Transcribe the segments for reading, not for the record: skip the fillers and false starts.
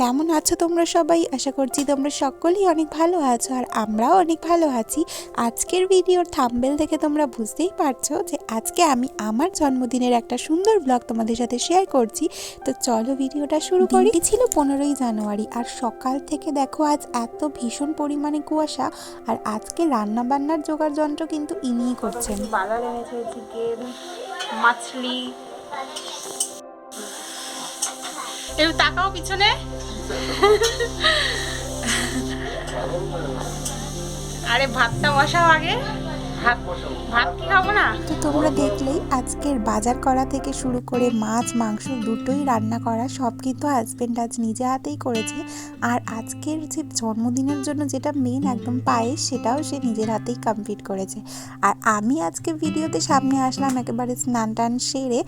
কেমন আছো তোমরা সবাই? আশা করছি তোমরা সকলেই অনেক ভালো আছো আর আমরাও অনেক ভালো আছি। আজকের ভিডিওর থাম্বনেল দেখে তোমরা বুঝতেই পারছো যে আজকে আমি আমার জন্মদিনের একটা সুন্দর ব্লগ তোমাদের সাথে শেয়ার করছি। তো চলো ভিডিওটা শুরু করি। ছিল 15ই জানুয়ারি আর সকাল থেকে দেখো আজ এত ভীষণ পরিমাণে কুয়াশা। আর আজকে রান্না বান্নার জোগাড় যন্ত্র কিন্তু ইনিই করছেন। বাজার এনেছে চিকেন, মাছলি। একটু তাকাও পিছনে। আরে ভাতটা বসাও আগে। ভাত কি খাবো না? তো তোমরা দেখলেই আজকের বাজার করা থেকে শুরু করে মাছ মাংস দুটোই রান্না করা সব কিন্তু হাজবেন্ড আজ নিজে হাতেই করেছে। আর আজকের যে জন্মদিনের জন্য যেটা মেন একদম পায়েস, সেটাও সে নিজের হাতেই কমপ্লিট করেছে। আর আমি আজকে ভিডিওতে সামনে আসলাম একেবারে স্নান টান সেরে।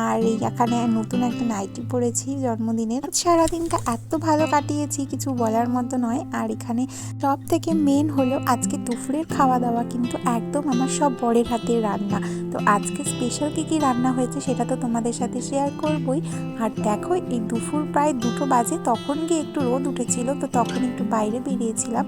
আর এখানে নতুন একটা নাইটি পরেছি জন্মদিনের। সারাদিনটা এত ভালো কাটিয়েছি কিছু বলার মতো নয়। আর এখানে সব থেকে মেন হলো আজকে দুপুরের খাওয়া দাওয়া কিন্তু একদম আমার সব বরের হাতের রান্না। তো আজকে স্পেশাল কী রান্না হয়েছে সেটা তো তোমাদের সাথে শেয়ার করবই। আর দেখো এই দুপুর প্রায় 2টো বাজে, তখন গিয়ে একটু রোদ উঠেছিল, তো তখন একটু বাইরে বেরিয়েছিলাম।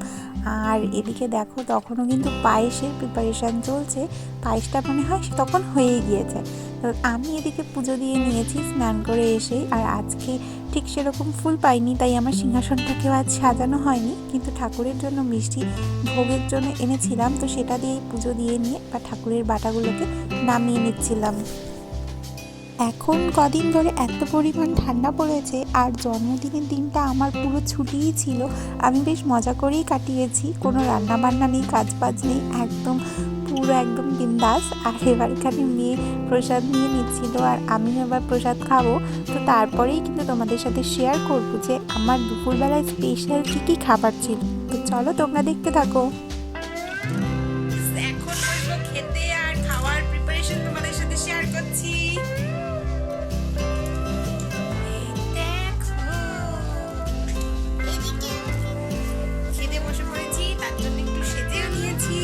আর এদিকে দেখো তখনও কিন্তু পায়েসের প্রিপারেশান চলছে। পায়েসটা মনে হয় তখন হয়ে গিয়েছে। তো আমি এদিকে পুজো দিয়ে নিয়েছি স্নান করে এসেই। আর আজকে ঠিক সেরকম ফুল পাইনি, তাই আমার সিংহাসনটাকেও আজ সাজানো হয়নি, কিন্তু ঠাকুরের জন্য মিষ্টি ভোগের জন্য এনেছিলাম, তো সেটা দিয়েই পুজো দিয়ে নিয়ে বা ঠাকুরের বাটাগুলোকে নামিয়ে নিচ্ছিলাম। এখন কদিন ধরে এত পরিমাণ ঠান্ডা পড়েছে আর জন্মদিনের দিনটা আমার পুরো ছুটিই ছিল। আমি বেশ মজা করেই কাটিয়েছি, কোনো রান্না বান্না নেই, কাজ বাজ নেই, পুরো একদম বিন্দাস। আর এবার এখানে মেয়ে প্রসাদ নিয়ে নিচ্ছিল আর আমিও এবার প্রসাদ খাবো। তো তারপরেই কিন্তু তোমাদের সাথে শেয়ার করবো যে আমার দুপুরবেলায় স্পেশাল কী খাবার ছিল। তো চলো তোমরা দেখতে থাকো। এখন বসবো খেতে আর খাওয়ার প্রিপারেশন তোমাদের সাথে শেয়ার করছি। খেতে বসে পড়েছি, তার জন্য একটু সেজেও নিয়েছি।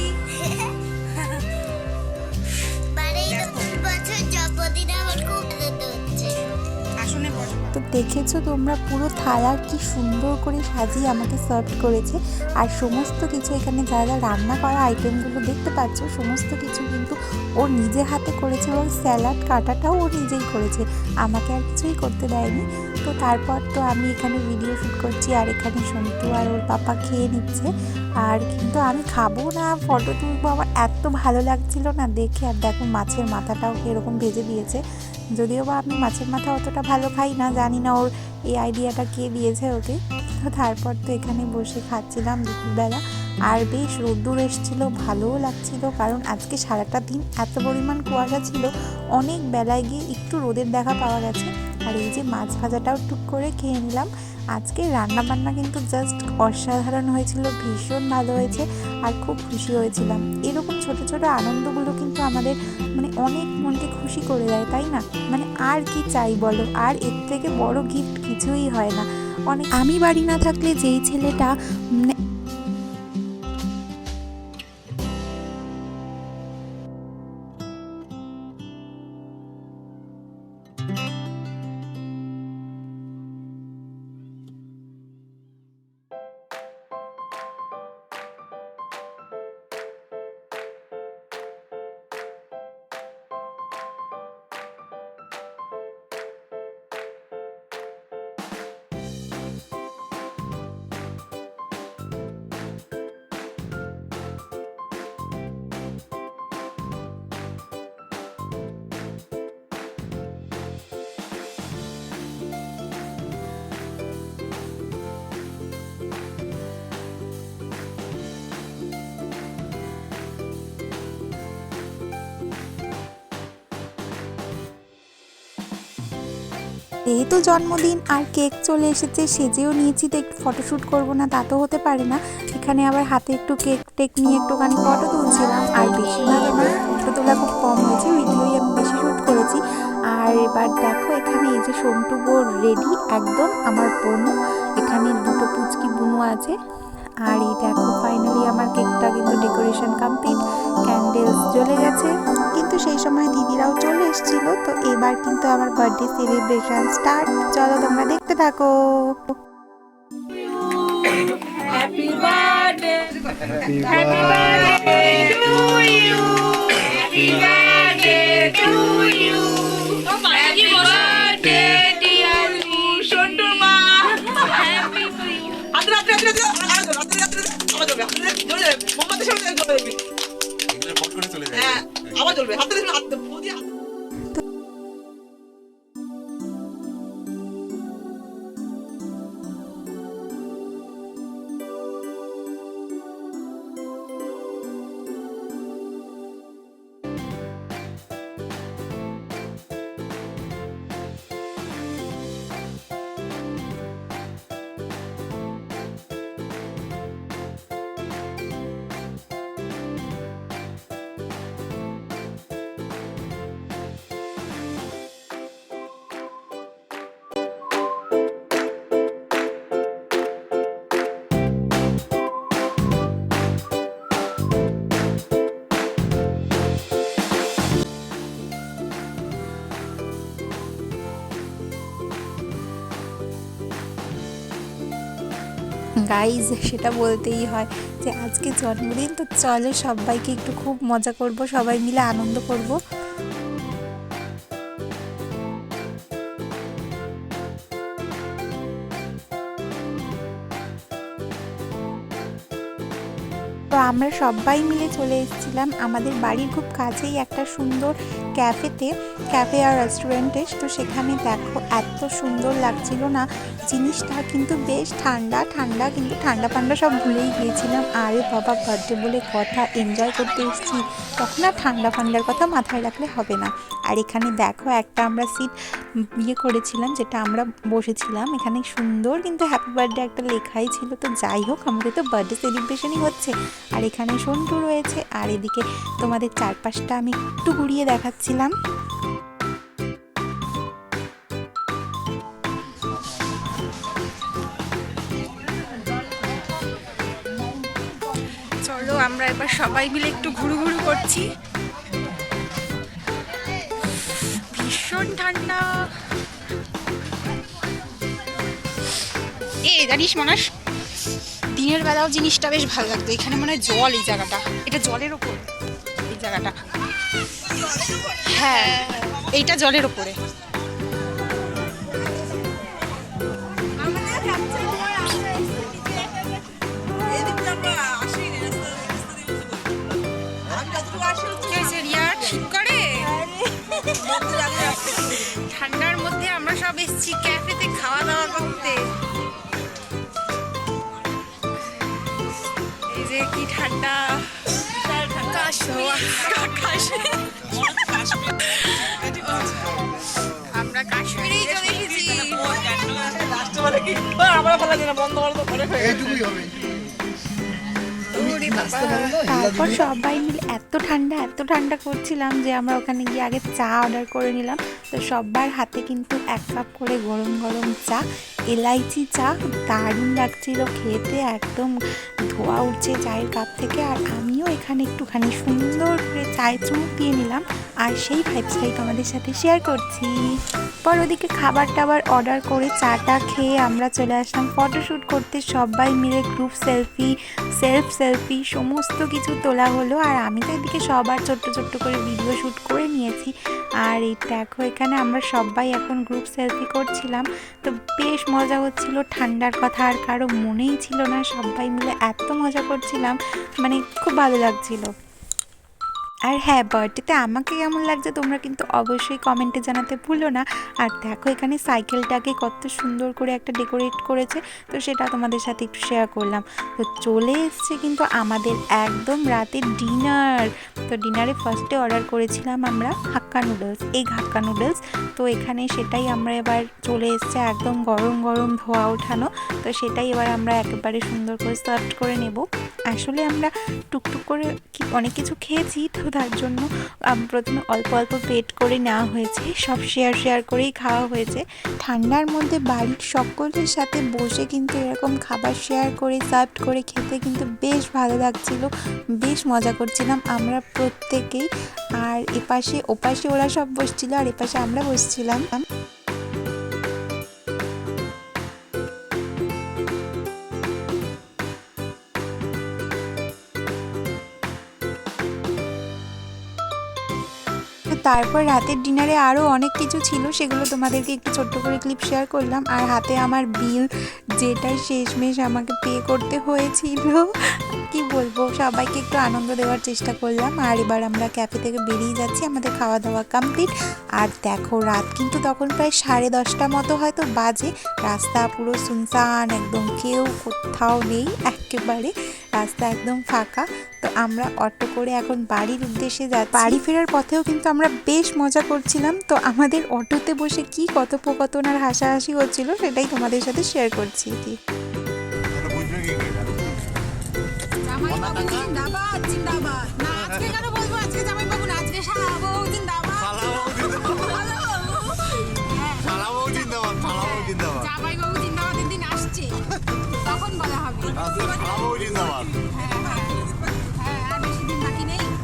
আসনে বসো। তো দেখেছো তোমরা পুরো থালা কি সুন্দর করে সাজিয়ে আমাকে সার্ভ করেছে। আর সমস্ত কিছু এখানে যা যা রান্না করা আইটেমগুলো দেখতে পাচ্ছ সমস্ত কিছু কিন্তু ও নিজে হাতে করেছে এবং স্যালাড কাটাটাও ও নিজেই করেছে, আমাকে আর কিছুই করতে দেয়নি। তো তারপর তো আমি এখানে ভিডিও শ্যুট করছি আর এখানে সন্টু আর ওর পাপা খেয়ে নিচ্ছে। আর কিন্তু আমি খাবো না, ফটো তুলবো, আমার এত ভালো লাগছিল না দেখে। আর দেখো মাছের মাথাটাও এরকম ভেজে দিয়েছে, যদিও বা আমি মাছের মাথা অতটা ভালো খাই না, জানি না ওর এই আইডিয়াটা কে দিয়েছে ওকে। তো তারপর তো এখানে বসে খাচ্ছিলাম দুপুরবেলা। আর বেশ রোদ্দুর এসেছিলো, ভালোও লাগছিল, কারণ আজকে সারাটা দিন এত পরিমাণ কুয়াশা ছিল, অনেক বেলায় গিয়ে একটু রোদের দেখা পাওয়া গেছে। আর এই যে মাছ ভাজাটাও টুক করে খেয়ে নিলাম। আজকে রান্না বান্না কিন্তু জাস্ট অসাধারণ হয়েছিল, ভীষণ ভালো হয়েছে আর খুব খুশি হয়েছিলাম। এরকম ছোট ছোট আনন্দগুলো কিন্তু আমাদের অনেক মনকে খুশি করে দেয়, তাই না? আর কি চাই বলো, আর এর থেকে বড় গিফট কিছুই হয় না। আমি বাড়ি না থাকলে যেই ছেলেটা যেহেতু জন্মদিন আর কেক চলে এসেছে, সেজেও নিয়েছি, তো একটু ফটোশ্যুট করবো না তা তো হতে পারে না। এখানে আবার হাতে একটু কেক টেক নিয়ে একটুখানি ফটো তুলছিলাম। আর বেশিরভাগ আমার ফটো তোলা খুব কম হয়েছে, ভিডিওই আমি বেশি শ্যুট করেছি। আর এবার দেখো এখানে এই যে সন্টু বোর রেডি একদম, আমার বোনও এখানে, দুটো পুচকি বুনু আছে। আর এই দেখো ফাইনালি আমার কেকটা কিন্তু ডেকোরেশন কমপ্লিট, ক্যান্ডেলস জ্বলে গেছে। কিন্তু সেই সময় দিদিরাও চলে এসেছিল। তো এবার কিন্তু আমার বার্থডে সেলিব্রেশন স্টার্ট, চলো তোমরা দেখতে থাকো। Happy birthday Happy birthday to you, happy birthday to you, happy birthday dear Sontu মা, হ্যাপি টু ইউ। আবার চলবে হাতে হাতে গাইজ সেটা বলতেই হয় যে আজকে জন্মদিন, তো চলো সবাইকে একটু খুব মজা করব, সবাই মিলে আনন্দ করব। তো আমরা সবাই মিলে চলে এসেছিলাম আমাদের বাড়ির খুব কাছেই একটা সুন্দর ক্যাফে আর রেস্টুরেন্টে। তো সেখানে দেখো এত সুন্দর লাগছিল না জিনিসটা, কিন্তু বেশ ঠান্ডা ঠান্ডা, কিন্তু ঠান্ডা পান্ডা সব ভুলেই গিয়েছিলাম। আরে বাবা, বার্থডে বলে কথা, এনজয় করতে এসেছি, তখন আর ঠান্ডা ফান্ডার কথা মাথায় রাখলে হবে না। আর এখানে দেখো একটা আমরা সিট করেছিলাম, যেটা আমরা বসেছিলাম এখানে সুন্দর, কিন্তু হ্যাপি বার্থডে একটা লেখাই ছিল। তো যাই হোক, আমাদের তো বার্থডে সেলিব্রেশনই হচ্ছে। আর এখানে সন্টু রয়েছে, আর এদিকে তোমাদের চারপাশটা আমি একটু ঘুরিয়ে দেখাচ্ছিলাম। চলো আমরা এবার সবাই মিলে একটু ঘুরু করছি। ভীষণ ঠান্ডা। জানিস মানস, দিনের বেলাও জিনিসটা বেশ ভালো লাগতো। এখানে মনে হয় জল, এই জায়গাটা, এটা জলের ওপর, এই জায়গাটা, হ্যাঁ এইটা জলের ওপরে। ঠান্ডার মধ্যে আমরা সব এসেছি ক্যাফেতে খাওয়া দাওয়া করতে। এই যে কি ঠান্ডা, আমরা কাশ্মীরেই চলে এসেছি। তারপর সবাই মিলে এত ঠান্ডা করছিলাম যে আমরা ওখানে গিয়ে আগে চা অর্ডার করে নিলাম। তো সবার হাতে কিন্তু 1 কাপ করে গরম গরম চা, এলাইচি চা, দারুণ লাগছিল খেতে, একদম ধোয়া উঠছে চায়ের কাপ থেকে। আর আমিও এখানে একটুখানি সুন্দর করে চায়ে চুমুক দিয়ে নিলাম, আর সেই ভাইবসটাই তোমাদের সাথে শেয়ার করছি। পর ওদিকে খাবার টাবার অর্ডার করে চাটা খেয়ে আমরা চলে আসলাম ফটোশ্যুট করতে। সবাই মিলে গ্রুপ সেলফি, সেলফ সেলফি সমস্ত কিছু তোলা হলো। আর আমি তো এদিকে সবার ছোট্ট করে ভিডিও শ্যুট করে নিয়েছি। আর এই দেখো এখানে আমরা সবাই এখন গ্রুপ সেলফি করছিলাম। তো বেশ মজা হচ্ছিল, ঠান্ডার কথা আর কারো মনেই ছিল না, সবাই মিলে এত মজা করছিলাম, মানে খুব ভালো লাগছিল। আর হ্যাঁ, বার্থডেতে আমাকে কেমন লাগছে তোমরা কিন্তু অবশ্যই কমেন্টে জানাতে ভুলো না। আর দেখো এখানে সাইকেলটাকে কত সুন্দর করে একটা ডেকোরেট করেছে, তো সেটা তোমাদের সাথে একটু শেয়ার করলাম। তো চলে এসছে কিন্তু আমাদের একদম রাতের ডিনার। তো ডিনারে ফার্স্টে অর্ডার করেছিলাম আমরা হাক্কা নুডলস, এগ হাক্কা নুডলস। তো এখানে সেটাই আমরা এবার চলে এসছে একদম গরম গরম ধোয়া ওঠানো। তো সেটাই এবার আমরা একেবারে সুন্দর করে সার্ভ করে নেব। আসলে আমরা টুকটুক করে অনেক কিছু খেয়েছি, তো তার জন্য প্রথমে অল্প অল্প পেট করে নেওয়া হয়েছে, সব শেয়ার করেই খাওয়া হয়েছে। ঠান্ডার মধ্যে বাড়ির সকলের সাথে বসে কিন্তু এরকম খাবার শেয়ার করে সার্ভ করে খেতে কিন্তু বেশ ভালো লাগছিল, বেশ মজা করছিলাম আমরা প্রত্যেকেই। আর এপাশে ওপাশে ওরা সব বসছিল, আর এপাশে আমরা বসছিলাম। তারপর রাতের ডিনারে আরও অনেক কিছু ছিল, সেগুলো তোমাদেরকে একটু ছোট্ট করে ক্লিপ শেয়ার করলাম। আর হাতে আমার বিল, যেটা শেষমেশ আমাকে পে করতে হয়েছিল। কি বলবো, সবাইকে একটু আনন্দ দেওয়ার চেষ্টা করলাম। আর এবার আমরা ক্যাফে থেকে বেরিয়ে যাচ্ছি, আমাদের খাওয়া দাওয়া কমপ্লিট। আর দেখো রাত কিন্তু তখন প্রায় 10:30 মতো হয়তো বাজে। রাস্তা পুরো সুনসান, একদম কেউ কোথাও নেই, একেবারে রাস্তা একদম ফাঁকা। তো আমরা অটো করে এখন বাড়ির উদ্দেশ্যে যাচ্ছি। বাড়ি ফেরার পথেও কিন্তু আমরা বেশ মজা করছিলাম। তো আমাদের অটোতে বসে কি কথোপকথন আর হাসাহাসি হচ্ছিল সেটাই তোমাদের সাথে শেয়ার করছি।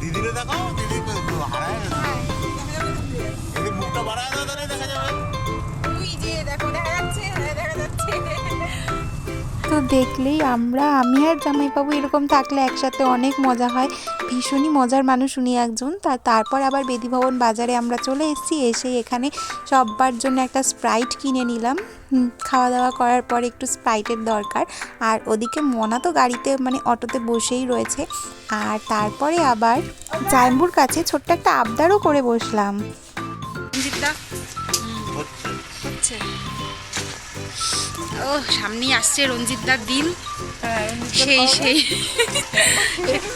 দিদিরে দেখাও, দিদি হারায় মুখটা বাড়ায় দাও, তাহলে দেখা যাবে। তো দেখলেই আমি আর জামাইবাবু এরকম থাকলে একসাথে অনেক মজা হয়। ভীষণই মজার মানুষ উনি একজন। তারপর আবার বেদীভবন বাজারে আমরা চলে এসেছি। এসে এখানে সবার জন্য একটা স্প্রাইট কিনে নিলাম। খাওয়া দাওয়া করার পর একটু স্প্রাইটের দরকার। আর ওদিকে মনা তো গাড়িতে মানে অটোতে বসেই রয়েছে। আর তারপরে আবার জাইম্বুর কাছে ছোট্ট একটা আবদারও করে বসলাম। হচ্ছে ও সামনেই আসছে রঞ্জিতদার দিন। সেই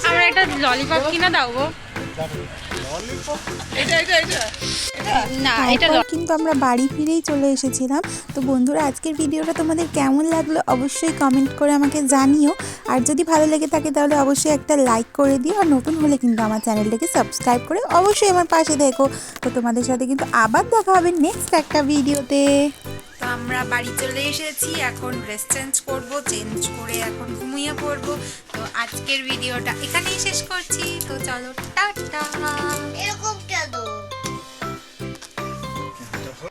আমরা একটা ললিপপ কিনে দাও গো। না এটা তারপর কিন্তু আমরা বাড়ি ফিরেই চলে এসেছিলাম। তো বন্ধুরা, আজকের ভিডিওটা তোমাদের কেমন লাগলো অবশ্যই কমেন্ট করে আমাকে জানিও। আর যদি ভালো লেগে থাকে তাহলে অবশ্যই একটা লাইক করে দিও। আর নতুন হলে কিন্তু আমার চ্যানেলটাকে সাবস্ক্রাইব করে অবশ্যই আমার পাশে দেখো। তো তোমাদের সাথে কিন্তু আবার দেখা হবে নেক্সট একটা ভিডিওতে। তো আমরা বাড়ি চলে এসেছি, এখন ড্রেস চেঞ্জ করবো, চেঞ্জ করে এখন ঘুমিয়ে পড়বো। তো আজকের ভিডিওটা এখানেই শেষ করছি। তো চলো টাটা। এরকম